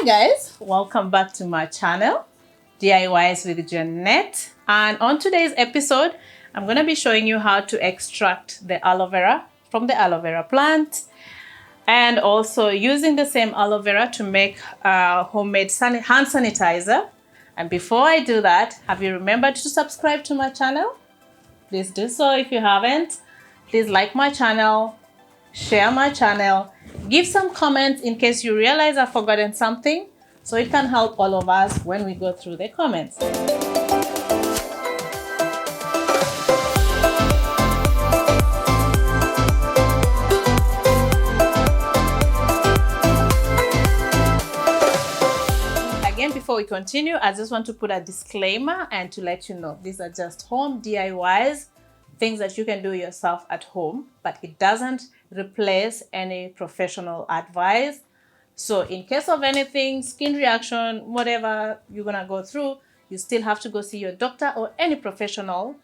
Hi guys, welcome back to my channel, DIYs with Jeanette. And on today's episode, I'm going to be showing you how to extract the aloe vera from the aloe vera plant, and also using the same aloe vera to make a homemade hand sanitizer. And before I do that, have you remembered to subscribe to my channel? Please do so if you haven't. Please like my channel, share my channel, give some comments in case you realize I've forgotten something, so it can help all of us when we go through the comments. Again, before we continue, I just want to put a disclaimer and to let you know these are just home DIYs, things that you can do yourself at home, but it doesn't replace any professional advice. So in case of anything, skin reaction, whatever you're gonna go through, you still have to go see your doctor or any professional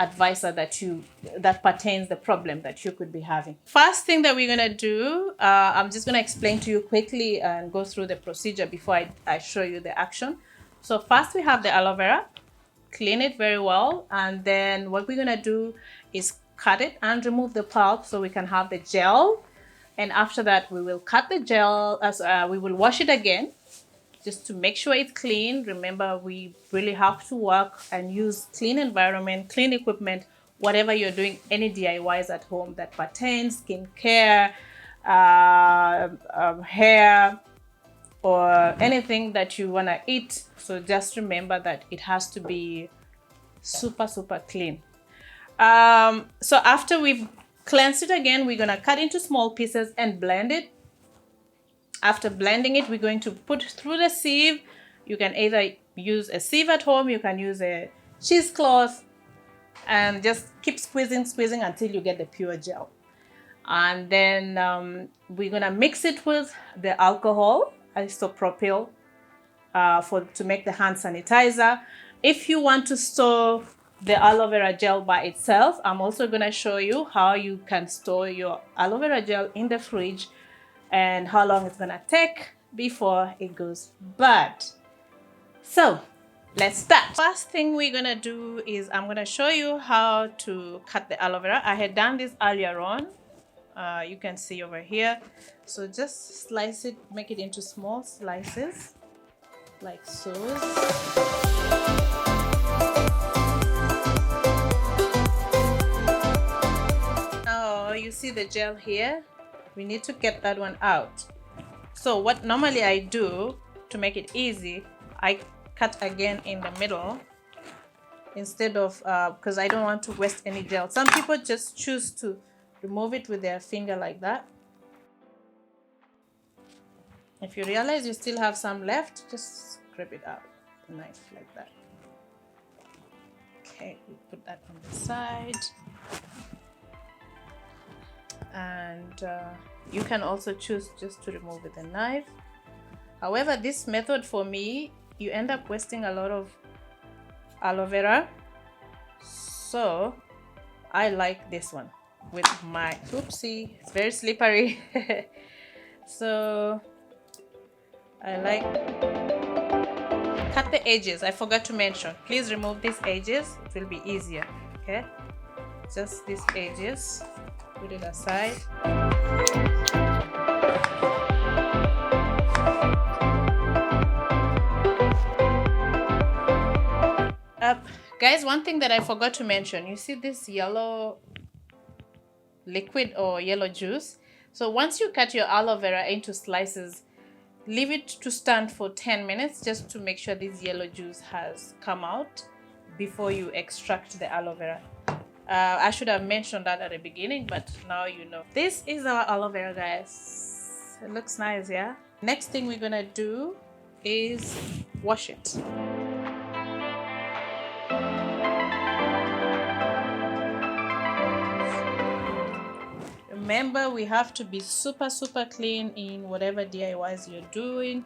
advisor that pertains the problem that you could be having. First thing that we're gonna do, I'm just gonna explain to you quickly and go through the procedure before I show you the action. So first we have the aloe vera. Clean it very well, and then what we're gonna do is cut it and remove the pulp so we can have the gel. And after that we will cut the gel we will wash it again just to make sure it's clean. Remember, we really have to work and use clean environment, clean equipment, whatever you're doing, any DIYs at home that pertains skin care, hair, or anything that you want to eat. So just remember that it has to be super clean. So after we've cleansed it again, we're going to cut into small pieces and blend it. After blending it, we're going to put through the sieve. You can either use a sieve at home, you can use a cheesecloth, and just keep squeezing until you get the pure gel. And then we're going to mix it with the alcohol, isopropyl, to make the hand sanitizer. If you want to store the aloe vera gel by itself, I'm also going to show you how you can store your aloe vera gel in the fridge and how long it's going to take before it goes bad. So let's start. First thing we're going to do is I'm going to show you how to cut the aloe vera. I had done this earlier on. You can see over here. So just slice it, make it into small slices like so. Now you see the gel here. We need to get that one out. So what normally I do to make it easy, I cut again in the middle instead of because I don't want to waste any gel. Some people just choose to remove it with their finger like that. If you realize you still have some left, just scrape it out with a knife like that. Okay, we put that on the side. And you can also choose just to remove with a knife. However, this method for me, you end up wasting a lot of aloe vera. So I like this one with my, oopsie, it's very slippery. So I like, cut the edges. I forgot to mention, please remove these edges, it will be easier. Okay, just these edges, put it aside. Guys, one thing that I forgot to mention, you see this yellow liquid or yellow juice? So once you cut your aloe vera into slices, leave it to stand for 10 minutes just to make sure this yellow juice has come out before you extract the aloe vera. I should have mentioned that at the beginning, but now you know. This is our aloe vera, guys. It looks nice, yeah? Next thing we're gonna do is wash it. Remember, we have to be super clean in whatever DIYs you're doing,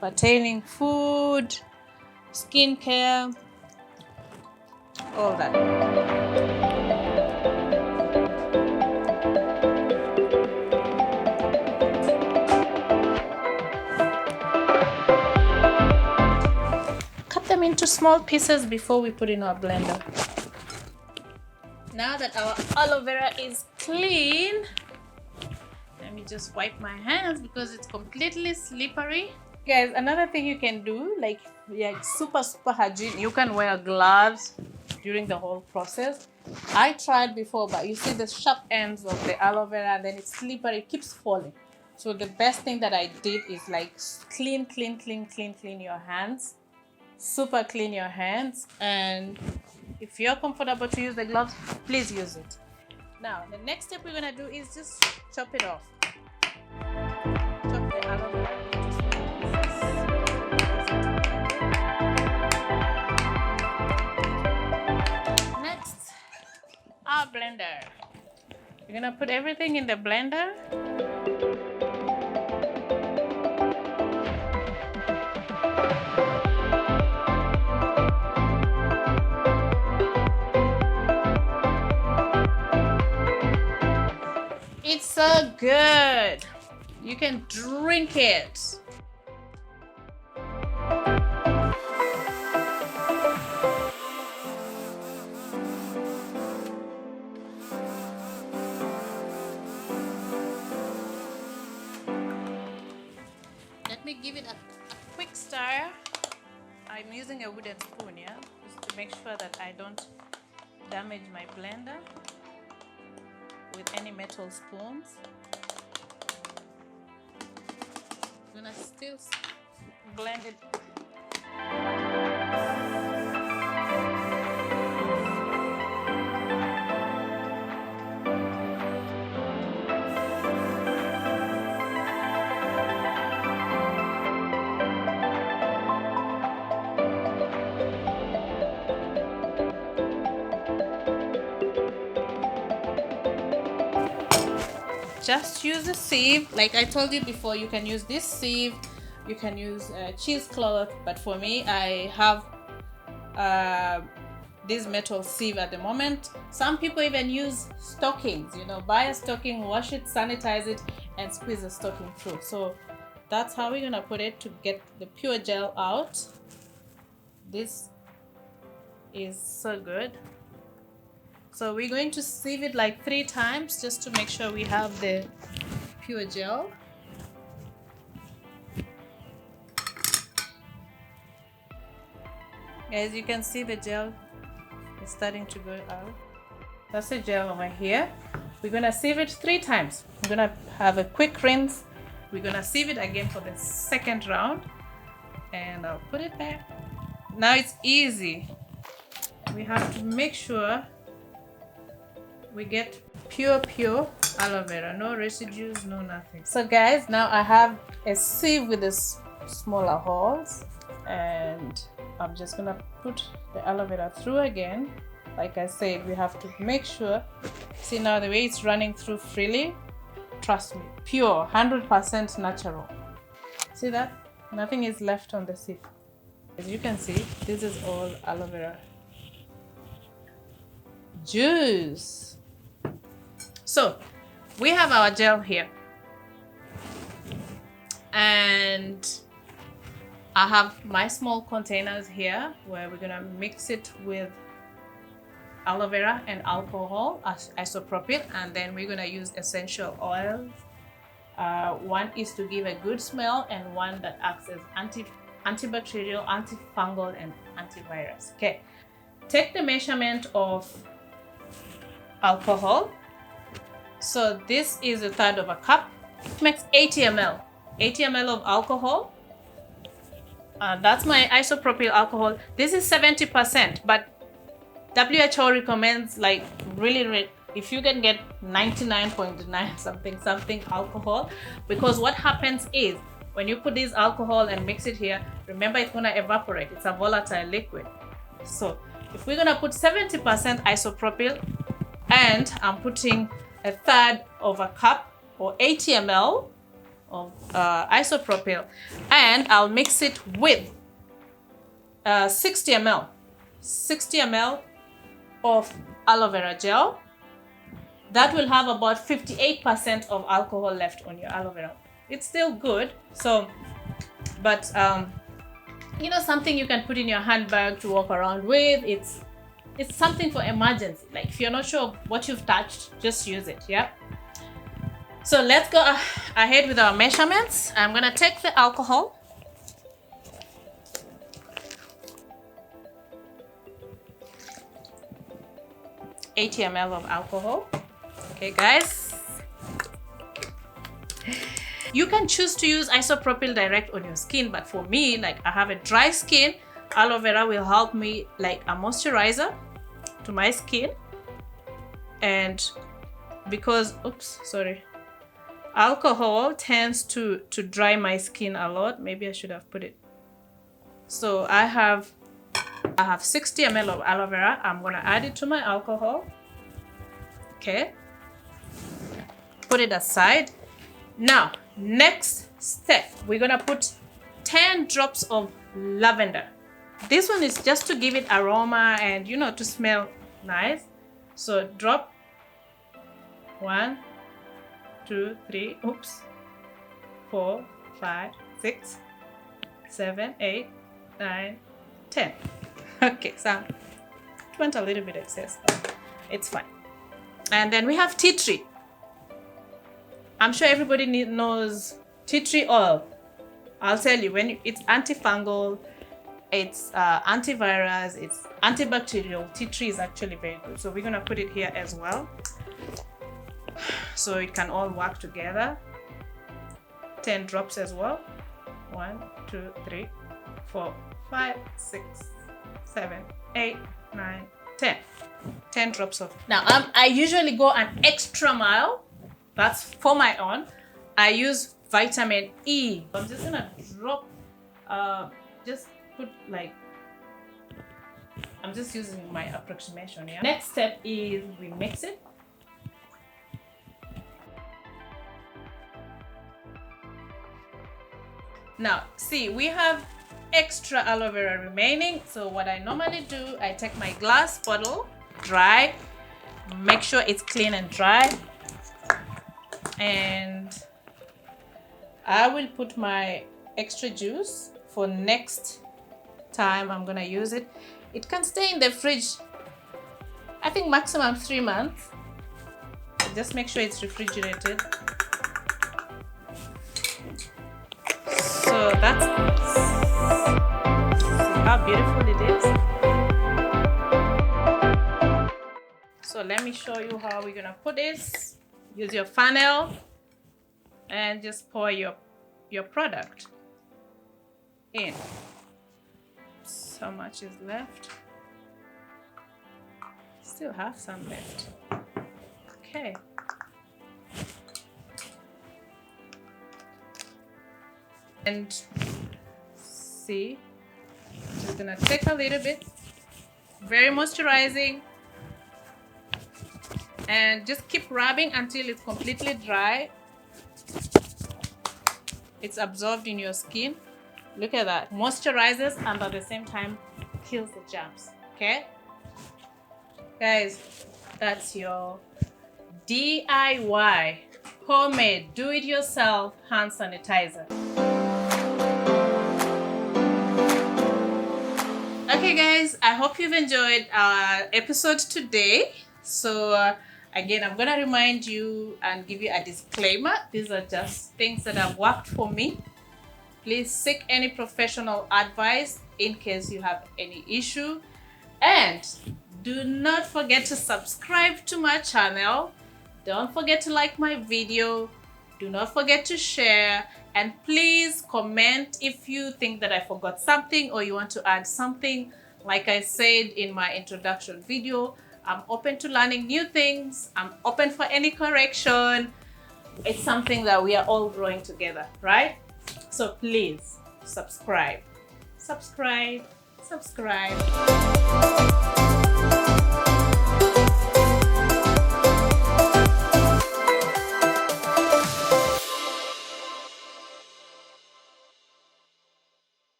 pertaining food, skincare, all that. into small pieces before we put in our blender. Now that our aloe vera is clean, let me just wipe my hands because it's completely slippery. Guys, another thing you can do, like super hygiene, you can wear gloves during the whole process. I tried before, but you see the sharp ends of the aloe vera, and then it's slippery, it keeps falling. So the best thing that I did is like clean your hands. Super clean your hands, and if you're comfortable to use the gloves, please use it. Now, the next step we're gonna do is just chop it off. Chop the aloe vera. Our blender. You're gonna put everything in the blender. It's so good. You can drink it. Let me give it a quick stir. I'm using a wooden spoon, yeah, just to make sure that I don't damage my blender with any metal spoons. I'm gonna still blend it. Just use a sieve. Like I told you before, you can use this sieve, you can use a cheesecloth, but for me, I have this metal sieve at the moment. Some people even use stockings, you know, buy a stocking, wash it, sanitize it, and squeeze the stocking through. So that's how we're gonna put it to get the pure gel out. This is so good. So we're going to sieve it like 3 times just to make sure we have the pure gel. As you can see, the gel is starting to go out. That's the gel over here. We're gonna sieve it 3 times. We're gonna have a quick rinse. We're gonna sieve it again for the second round. And I'll put it back. Now it's easy. We have to make sure we get pure aloe vera, no residues, no nothing. So guys, now I have a sieve with the smaller holes, and I'm just gonna put the aloe vera through again. Like I said, we have to make sure. See now the way it's running through freely, trust me, pure, 100% natural. See that? Nothing is left on the sieve. As you can see, this is all aloe vera juice. So we have our gel here, and I have my small containers here where we're gonna mix it with aloe vera and alcohol, isopropyl, and then we're gonna use essential oils. One is to give a good smell, and one that acts as antibacterial, antifungal, and antivirus. Okay, take the measurement of alcohol. So this is 1/3 of a cup. It makes 80 ml. 80 ml of alcohol. That's my isopropyl alcohol. This is 70%, but WHO recommends like really if you can get 99.9 something alcohol, because what happens is when you put this alcohol and mix it here, remember it's gonna evaporate. It's a volatile liquid. So if we're gonna put 70% isopropyl, and I'm putting 1/3 of a cup or 80 ml of isopropyl, and I'll mix it with 60 ml of aloe vera gel. That will have about 58% of alcohol left on your aloe vera. It's still good, so but you know, something you can put in your handbag to walk around with. It's something for emergency. Like if you're not sure what you've touched, just use it. Yeah. So let's go ahead with our measurements. I'm gonna take the alcohol. $80 ml of alcohol. Okay, guys. You can choose to use isopropyl direct on your skin, but for me, like I have a dry skin, aloe vera will help me like a moisturizer to my skin. And because, oops, sorry, alcohol tends to dry my skin a lot. Maybe I should have put it. So I have 60 ml of aloe vera. I'm gonna add it to my alcohol. Okay. Put it aside. Now, next step, we're gonna put 10 drops of lavender. This one is just to give it aroma and, you know, to smell nice. So drop 1, 2, 3, oops, 4, 5, 6, 7, 8, 9, 10. Okay, so it went a little bit excess, but it's fine. And then we have tea tree. I'm sure everybody knows tea tree oil. I'll tell you, it's antifungal, it's antivirus, it's antibacterial. Tea tree is actually very good. So we're gonna put it here as well, so it can all work together. 10 drops as well. 1, 2, 3, 4, 5, 6, 7, 8, 9, 10. 10 drops of. Now I usually go an extra mile. That's for my own. I use vitamin E. I'm just gonna drop, just put like, I'm just using my approximation, yeah. Next step is we mix it. Now, see, we have extra aloe vera remaining. So what I normally do, I take my glass bottle, dry, make sure it's clean and dry. And I will put my extra juice for next time I'm gonna use it. It can stay in the fridge, I think maximum 3 months. Just make sure it's refrigerated. So that's, see how beautiful it is. So let me show you how we're gonna put this. Use your funnel and just pour your product in. So much is left. Still have some left. Okay. And see, just gonna take a little bit. Very moisturizing. And just keep rubbing until it's completely dry. It's absorbed in your skin. Look at that. Moisturizes and at the same time kills the germs. Okay? Guys, that's your DIY, homemade, do-it-yourself hand sanitizer. Okay guys, I hope you've enjoyed our episode today. So again, I'm gonna remind you and give you a disclaimer. These are just things that have worked for me. Please seek any professional advice in case you have any issue. And do not forget to subscribe to my channel. Don't forget to like my video. Do not forget to share. And please comment if you think that I forgot something or you want to add something. Like I said in my introduction video, I'm open to learning new things. I'm open for any correction. It's something that we are all growing together, right? So please subscribe. Subscribe. Subscribe.